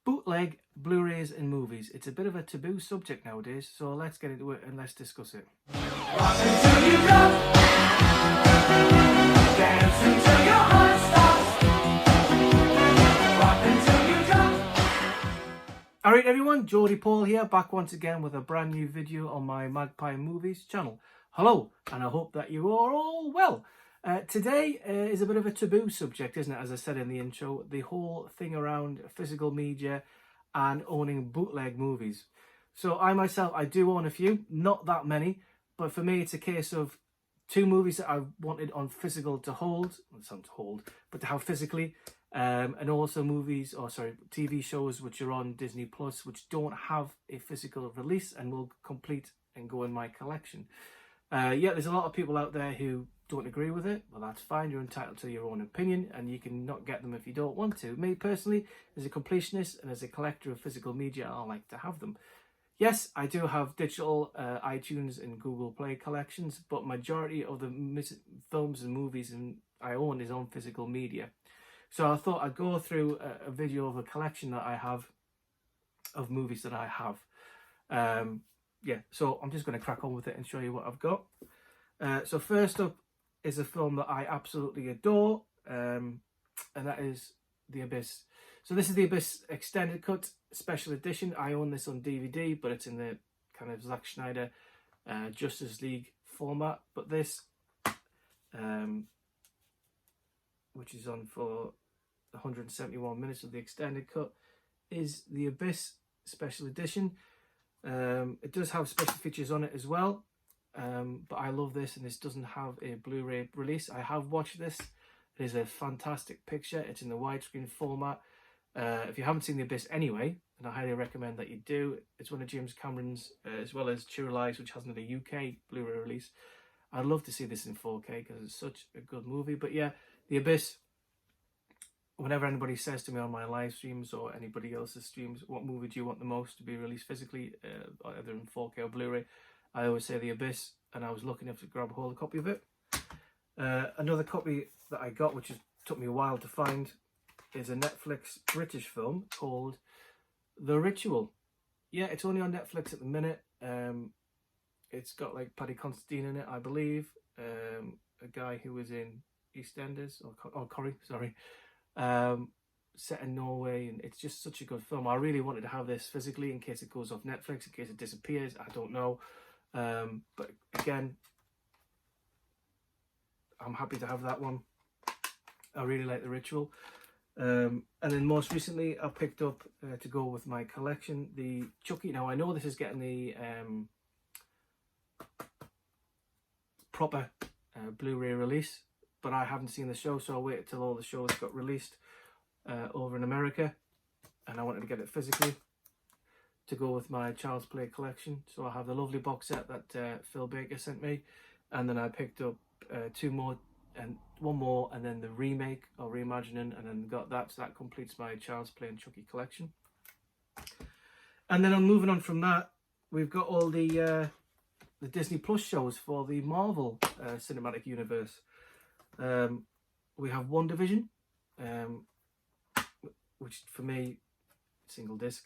Bootleg, Blu-rays and movies. It's a bit of a taboo subject nowadays, so let's get into it and let's discuss it. Rock until you drop, dance until your heart stops, rock until you drop. Alright everyone, Geordie Paul here, back once again with a brand new video on my Magpie Movies channel. Hello, and I hope that you are all well. Today is a bit of a taboo subject, isn't it? As I said in the intro, the whole thing around physical media and owning bootleg movies. So I myself, I do own a few, not that many, but for me it's a case of two movies that I wanted on physical to hold, not to hold, but to have physically, and also TV shows which are on Disney Plus, which don't have a physical release and will complete and go in my collection. Yeah, there's a lot of people out there who don't agree with it. Well, that's fine. You're entitled to your own opinion and you can not get them if you don't want to. Me personally, as a completionist and as a collector of physical media, I like to have them. Yes, I do have digital iTunes and Google Play collections, but majority of the films and movies I own is on physical media. So I thought I'd go through a video of a collection that I have of movies that I have. Yeah, so I'm just going to crack on with it and show you what I've got. So first up is a film that I absolutely adore, and that is The Abyss. So this is The Abyss Extended Cut Special Edition. I own this on DVD, but it's in the kind of Zack Snyder Justice League format. But this, which is on for 171 minutes of the Extended Cut, is The Abyss Special Edition. It does have special features on it as well. But I love this, and this doesn't have a Blu-ray release. I have watched this. It is a fantastic picture. It's in the widescreen format. If you haven't seen The Abyss anyway, and I highly recommend that you do, it's one of James Cameron's, as well as True Lies, which hasn't had a UK Blu-ray release. I'd love to see this in 4K because it's such a good movie. But yeah, The Abyss, whenever anybody says to me on my live streams or anybody else's streams, what movie do you want the most to be released physically, either in 4K or Blu-ray, I always say The Abyss, and I was lucky enough to grab a hold of a copy of it. Another copy that I got, which took me a while to find, is a Netflix British film called The Ritual. Yeah, it's only on Netflix at the minute. It's got like Paddy Considine in it, I believe. A guy who was in EastEnders, or Corrie, sorry. Set in Norway, and it's just such a good film. I really wanted to have this physically in case it goes off Netflix, in case it disappears, I don't know. But again, I'm happy to have that one. I really like The Ritual. And then most recently I picked up, to go with my collection, the Chucky. Now I know this is getting the proper Blu-ray release, but I haven't seen the show, so I'll wait until all the shows got released over in America, and I wanted to get it physically to go with my Child's Play collection. So I have the lovely box set that Phil Baker sent me, and then I picked up two more, and one more, and then the remake or reimagining, and then got that. So that completes my Child's Play and Chucky collection. And then I'm moving on from that. We've got all the Disney Plus shows for the Marvel cinematic universe. We have Wandavision, which for me, single disc,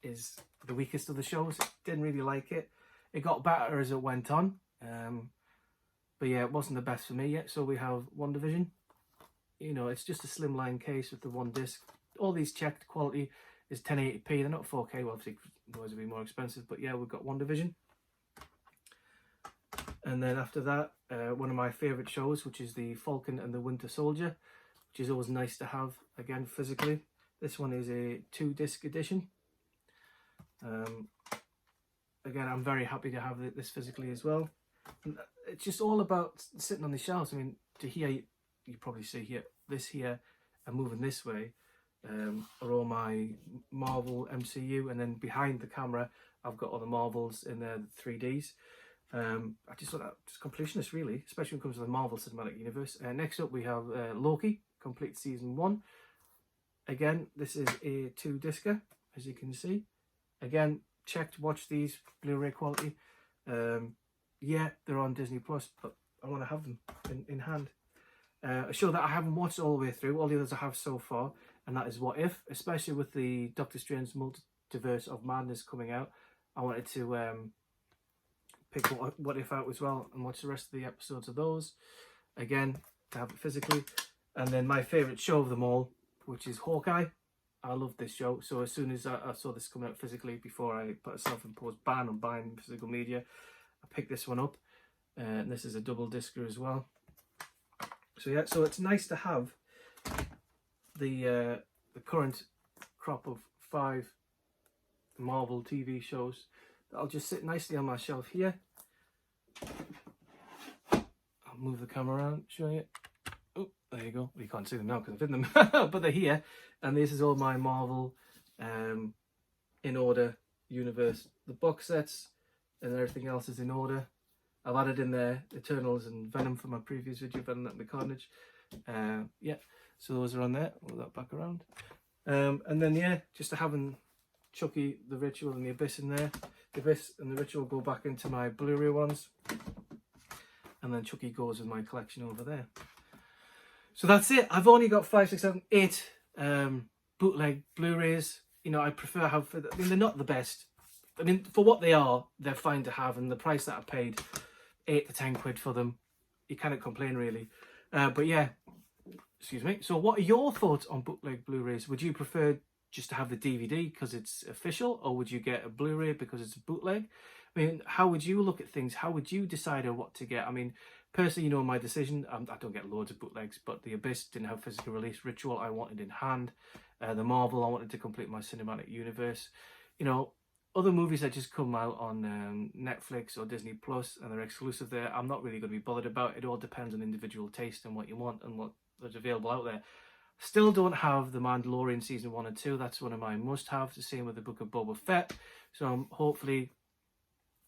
is the weakest of the shows. Didn't really like it. It got better as it went on, but yeah, it wasn't the best for me yet. So we have Wandavision. You know, it's just a slimline case with the one disc. All these checked, quality is 1080p. They're not 4K, well, obviously those would be more expensive, but yeah, we've got Wandavision. And then after that, one of my favourite shows, which is the Falcon and the Winter Soldier, which is always nice to have, again, physically. This one is a 2-disc edition. Again, I'm very happy to have this physically as well. And it's just all about sitting on the shelves. I mean, to here, you probably see here, this here, and moving this way, are all my Marvel MCU, and then behind the camera, I've got all the Marvels in there, the 3Ds. I just thought that just completionist, really, especially when it comes to the Marvel Cinematic Universe. Next up, we have Loki, complete season 1. Again, this is a 2-discer, as you can see. Again, checked, watch these, Blu-ray quality. Yeah, they're on Disney Plus, but I want to have them in hand. A show that I haven't watched all the way through, all the others I have so far, and that is What If, especially with the Doctor Strange Multiverse of Madness coming out. I wanted to pick What If out as well and watch the rest of the episodes of those. Again, to have it physically. And then my favourite show of them all, which is Hawkeye. I love this show. So as soon as I saw this coming out physically, before I put a self-imposed ban on buying physical media, I picked this one up. And this is a double discer as well. So yeah, so it's nice to have the current crop of 5 Marvel TV shows that'll just sit nicely on my shelf here. I'll move the camera around, show you. Oh, there you go. Well, you can't see them now because I've hidden them, but they're here. And this is all my Marvel in order universe. The box sets and everything else is in order. I've added in there Eternals and Venom for my previous video, Venom and Carnage. Yeah, so those are on there. Move that back around. And then, yeah, just having Chucky, the Ritual and the Abyss in there. The Abyss and the Ritual go back into my Blu-ray ones. And then Chucky goes in my collection over there. So that's it. I've only got 5, 6, 7, 8 bootleg Blu-rays. You know, I prefer how, I mean, they're not the best. I mean, for what they are, they're fine to have. And the price that I paid, 8 to 10 quid for them, you cannot complain really. But yeah, excuse me. So what are your thoughts on bootleg Blu-rays? Would you prefer just to have the DVD because it's official, or would you get a Blu-ray because it's a bootleg? I mean, how would you look at things? How would you decide on what to get? I mean, personally, you know my decision. I don't get loads of bootlegs, but the Abyss didn't have physical release. Ritual I wanted in hand. The Marvel I wanted to complete my cinematic universe. You know, other movies that just come out on Netflix or Disney Plus and they're exclusive there, I'm not really going to be bothered about. It all depends on individual taste and what you want and what's available out there. Still don't have The Mandalorian Season 1 and 2. That's one of my must-haves. The same with the Book of Boba Fett. So hopefully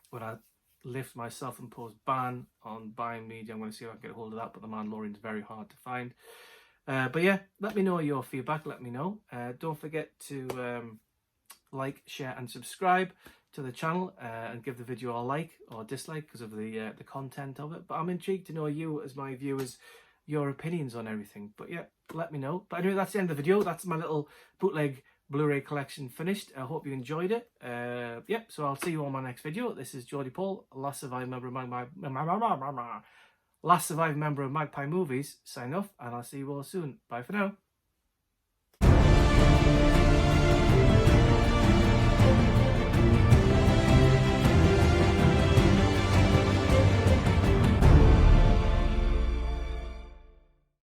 when I lift my self-imposed ban on buying media, I'm going to see if I can get a hold of that. But The Mandalorian is very hard to find. But yeah, let me know your feedback. Let me know. Don't forget to like, share and subscribe to the channel and give the video a like or dislike because of the content of it. But I'm intrigued to know you as my viewers, your opinions on everything. But yeah, let me know. But anyway, that's the end of the video. That's my little bootleg Blu-ray collection finished. I hope you enjoyed it. Yeah, so I'll see you on my next video. This is Geordie Paul, last surviving member of Magpie Movies. Sign off, and I'll see you all soon. Bye for now.